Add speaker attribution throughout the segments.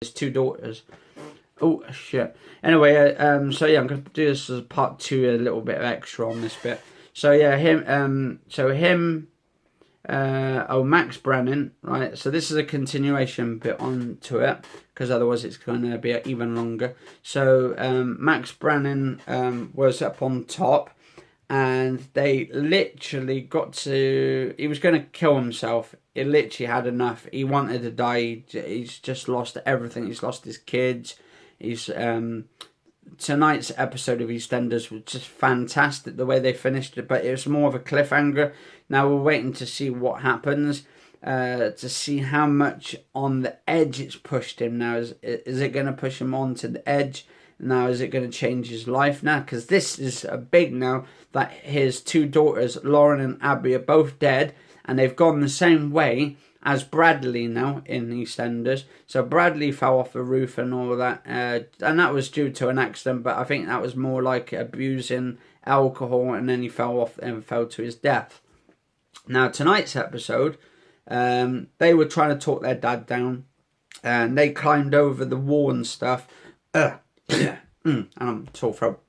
Speaker 1: his two daughters. Oh shit. Anyway, so yeah, I'm gonna do this as part 2, a little bit of extra on this bit. So yeah, Max Branning, right? So this is a continuation bit onto it, because otherwise it's going to be even longer. So Max Branning was up on top, and they literally got to... He was going to kill himself. He literally had enough. He wanted to die. He's just lost everything. He's lost his kids. He's... Tonight's episode of Eastenders was just fantastic, the way they finished it, but it was more of a cliffhanger. Now we're waiting to see what happens, to see how much on the edge it's pushed him now. Is it going to push him onto the edge? Now, is it going to change his life now? Because this is a big now that his two daughters, Lauren and Abby, are both dead, and they've gone the same way as Bradley now in EastEnders. So Bradley fell off the roof and all that, and that was due to an accident, but I think that was more like abusing alcohol, and then he fell off and fell to his death. Now tonight's episode, they were trying to talk their dad down, and they climbed over the wall and stuff. And I'm sore throat.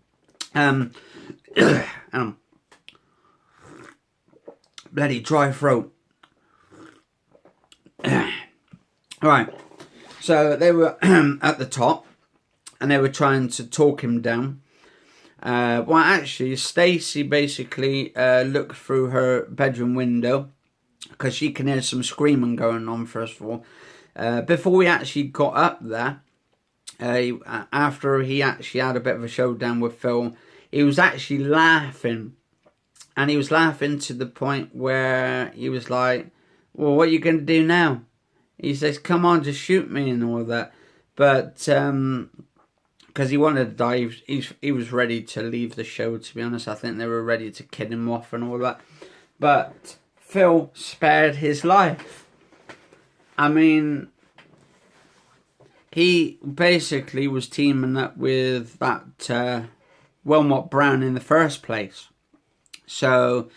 Speaker 1: Bloody dry throat. Right, so they were at the top, and they were trying to talk him down. Well, actually, Stacey basically looked through her bedroom window, because she can hear some screaming going on, first of all. Before we actually got up there, after he actually had a bit of a showdown with Phil, he was actually laughing. And he was laughing to the point where he was like, well, what are you going to do now? He says, come on, just shoot me and all that. But, because he wanted to die, he was ready to leave the show, to be honest. I think they were ready to kill him off and all that. But Phil spared his life. I mean, he basically was teaming up with that Wilmot Brown in the first place. So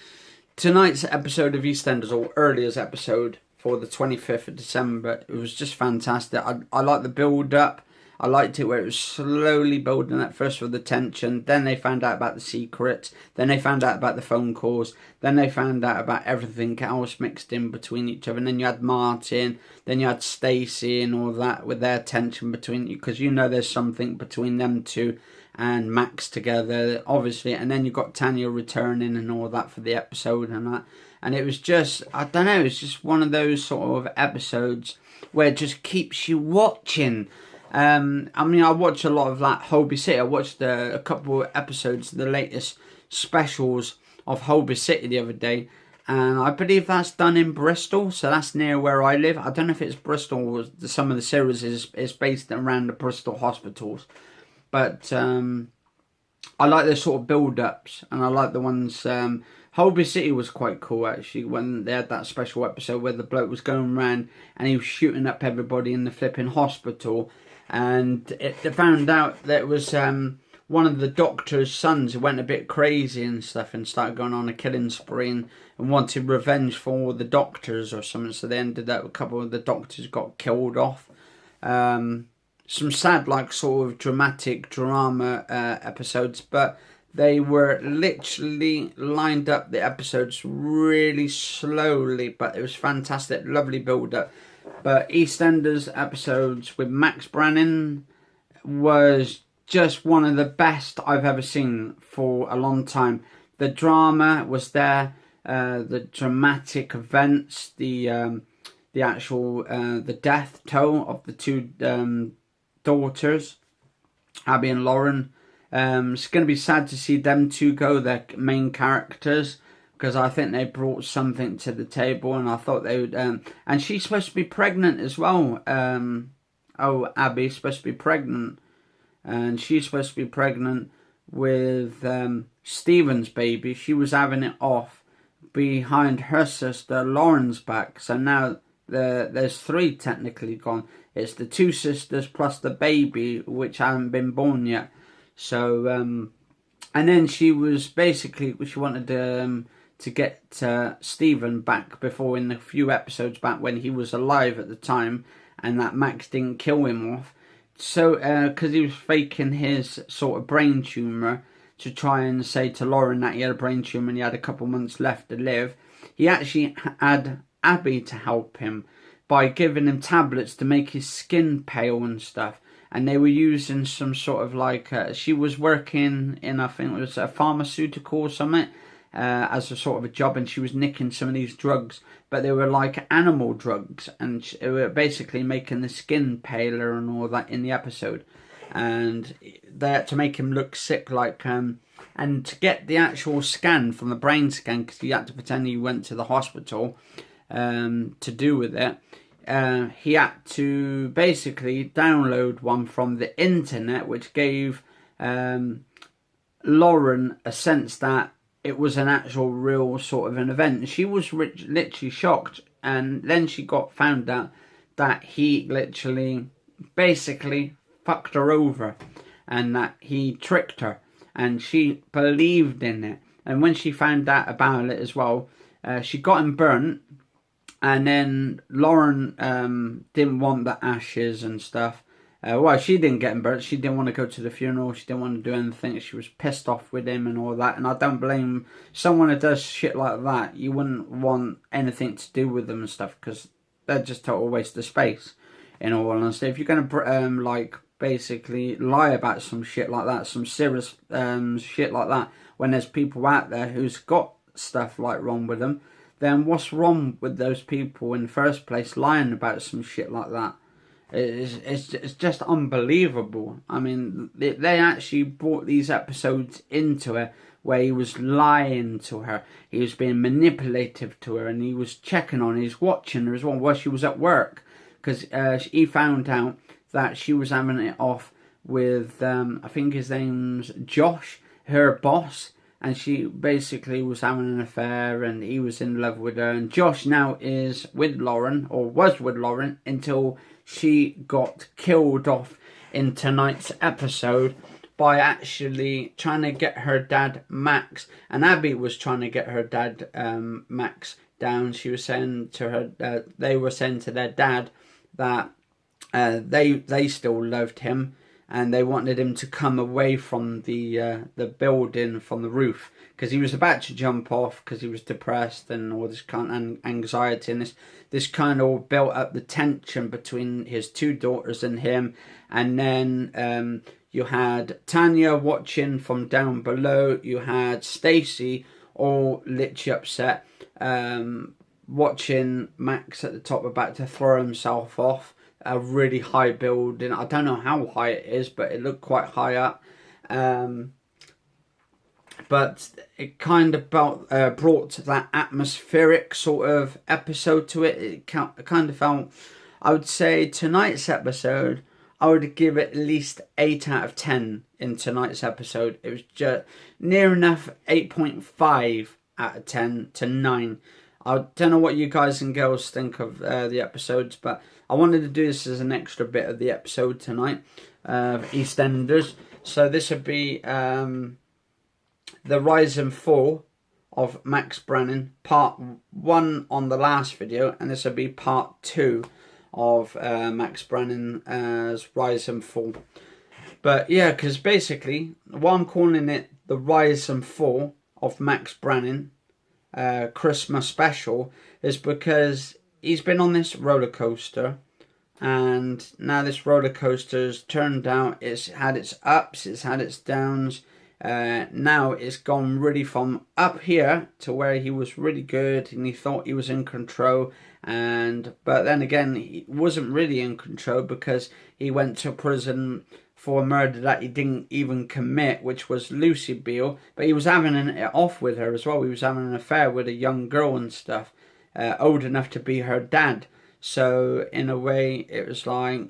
Speaker 1: tonight's episode of EastEnders, or earlier's episode for the 25th of December, it was just fantastic. I like the build up. I liked it where it was slowly building up, first with the tension, then they found out about the secrets, then they found out about the phone calls, then they found out about everything else mixed in between each other, and then you had Martin, then you had Stacey and all that with their tension between you, because you know there's something between them two and Max together, obviously, and then you got Tanya returning and all that for the episode and that, and it was just, I don't know, it's just one of those sort of episodes where it just keeps you watching. I mean, I watched a lot of that Holby City. I watched a couple of episodes, the latest specials of Holby City the other day, and I believe that's done in Bristol, so that's near where I live. I don't know if it's Bristol or some of the series is based around the Bristol hospitals, but I like the sort of build-ups, and I like the ones... Holby City was quite cool, actually, when they had that special episode where the bloke was going around and he was shooting up everybody in the flipping hospital, and they found out that it was one of the doctor's sons who went a bit crazy and stuff and started going on a killing spree and wanted revenge for all the doctors or something, so they ended up, a couple of the doctors got killed off. Some sad, like, sort of dramatic drama episodes, but they were literally lined up the episodes really slowly, but it was fantastic, lovely build-up. But EastEnders episodes with Max Branning was just one of the best I've ever seen for a long time. The drama was there, the dramatic events, the actual the death toll of the two daughters, Abby and Lauren. It's going to be sad to see them two go, their main characters, because I think they brought something to the table, and I thought they would... and she's supposed to be pregnant as well. Abby's supposed to be pregnant, and she's supposed to be pregnant with Stephen's baby. She was having it off behind her sister Lauren's back, so now there's 3 technically gone. It's the 2 sisters plus the baby, which haven't been born yet. So, and then she was basically, she wanted to get Stephen back before, in a few episodes back when he was alive at the time, and that Max didn't kill him off. So, because he was faking his sort of brain tumour to try and say to Lauren that he had a brain tumour and he had a couple months left to live, he actually had Abby to help him by giving him tablets to make his skin pale and stuff. And they were using some sort of like, she was working in, I think it was a pharmaceutical or something, as a sort of a job, and she was nicking some of these drugs, but they were like animal drugs, and they were basically making the skin paler and all that in the episode. And they had to make him look sick, like, and to get the actual scan from the brain scan, because you had to pretend you went to the hospital to do with it. He had to basically download one from the internet, which gave Lauren a sense that it was an actual real sort of an event. She was literally shocked, and then she got found out that he literally basically fucked her over and that he tricked her, and she believed in it. And when she found out about it as well, she got him burnt. And then Lauren didn't want the ashes and stuff. Well, she didn't get him burnt. She didn't want to go to the funeral. She didn't want to do anything. She was pissed off with him and all that. And I don't blame someone that does shit like that. You wouldn't want anything to do with them and stuff, because they're just total waste of space, in all honesty. If you're going to like basically lie about some shit like that, some serious shit like that, when there's people out there who's got stuff like wrong with them, then what's wrong with those people in the first place lying about some shit like that? It's just unbelievable. I mean, they actually brought these episodes into it where he was lying to her. He was being manipulative to her, and he was checking on her. He was watching her as well while she was at work, because he found out that she was having it off with, I think his name's Josh, her boss. And she basically was having an affair, and he was in love with her. And Josh now is with Lauren, or was with Lauren, until she got killed off in tonight's episode by actually trying to get her dad, Max. And Abby was trying to get her dad, Max, down. She was saying to her, they were saying to their dad that they still loved him, and they wanted him to come away from the building, from the roof, because he was about to jump off because he was depressed and all this kind of anxiety, and this kind of built up the tension between his two daughters and him. And then you had Tanya watching from down below. You had Stacy all literally upset, watching Max at the top about to throw himself off a really high building. I don't know how high it is, but it looked quite high up. But it kind of brought that atmospheric sort of episode to it. It kind of felt, I would say tonight's episode, I would give it at least 8 out of 10 in tonight's episode. It was just near enough 8.5 out of 10 to 9. I don't know what you guys and girls think of the episodes, but I wanted to do this as an extra bit of the episode tonight, Eastenders. So this would be the rise and fall of Max Branning, part 1 on the last video, and this would be part 2 of Max Branning's rise and fall. But yeah, because basically, why I'm calling it the rise and fall of Max Branning Christmas special is because he's been on this roller coaster, and now this roller coaster's turned out, it's had its ups, it's had its downs. Now it's gone really from up here to where he was really good and he thought he was in control, but then again he wasn't really in control, because he went to prison for a murder that he didn't even commit, which was Lucy Beale. But he was having it off with her as well. He was having an affair with a young girl and stuff, old enough to be her dad. So in a way, it was like,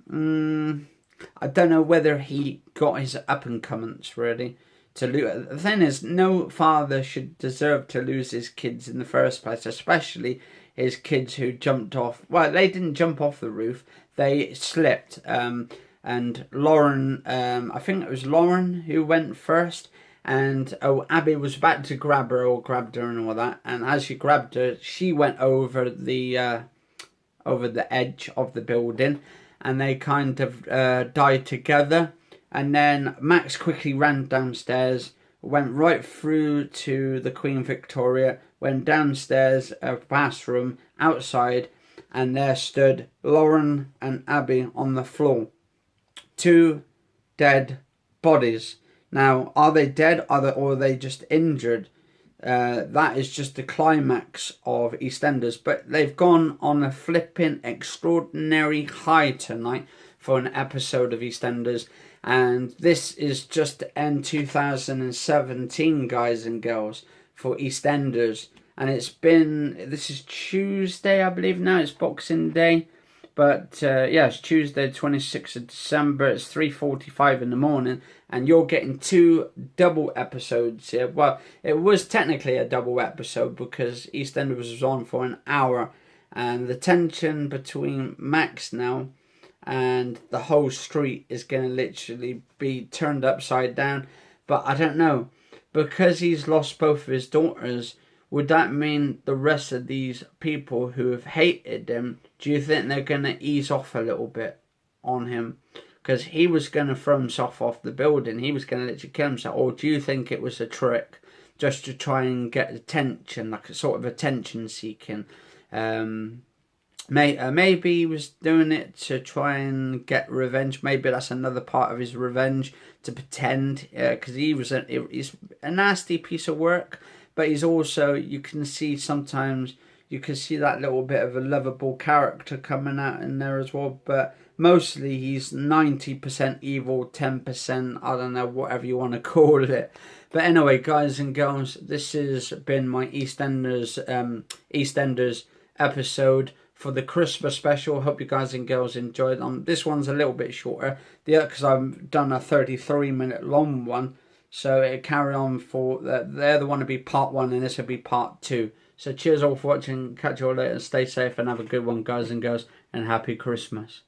Speaker 1: I don't know whether he got his up and comings really to lose. The thing is, no father should deserve to lose his kids in the first place, especially his kids who jumped off. Well, they didn't jump off the roof; they slipped. And Lauren, I think it was Lauren who went first, and Abby was about to grab her, or grabbed her and all that, and as she grabbed her, she went over the over the edge of the building, and they kind of died together. And then Max quickly ran downstairs, went right through to the Queen Victoria, went downstairs a bathroom outside, and there stood Lauren and Abby on the floor. 2 dead bodies. Now, are they dead or are they just injured? That is just the climax of EastEnders. But they've gone on a flipping extraordinary high tonight for an episode of EastEnders. And this is just to end 2017, guys and girls, for EastEnders. And this is Tuesday, I believe now. It's Boxing Day. But yeah, it's Tuesday, 26th of December. It's 3:45 in the morning. And you're getting 2 double episodes here. Well, it was technically a double episode because EastEnders was on for an hour. And the tension between Max now and the whole street is going to literally be turned upside down. But I don't know. Because he's lost both of his daughters, would that mean the rest of these people who have hated him, do you think they're going to ease off a little bit on him? Because he was going to throw himself off the building. He was going to literally kill himself. Or do you think it was a trick just to try and get attention, like a sort of attention seeking? Maybe he was doing it to try and get revenge. Maybe that's another part of his revenge, to pretend. Because he's a nasty piece of work. But he's also, you can see sometimes, you can see that little bit of a lovable character coming out in there as well. But mostly he's 90% evil, 10%, I don't know, whatever you want to call it. But anyway, guys and girls, this has been my EastEnders episode for the Christmas special. Hope you guys and girls enjoyed. This one's a little bit shorter, because I've done a 33-minute long one. So it carry on for they're the one to be part 1, and this will be part 2. So cheers all for watching. Catch you all later. Stay safe and have a good one, guys and girls, and happy Christmas.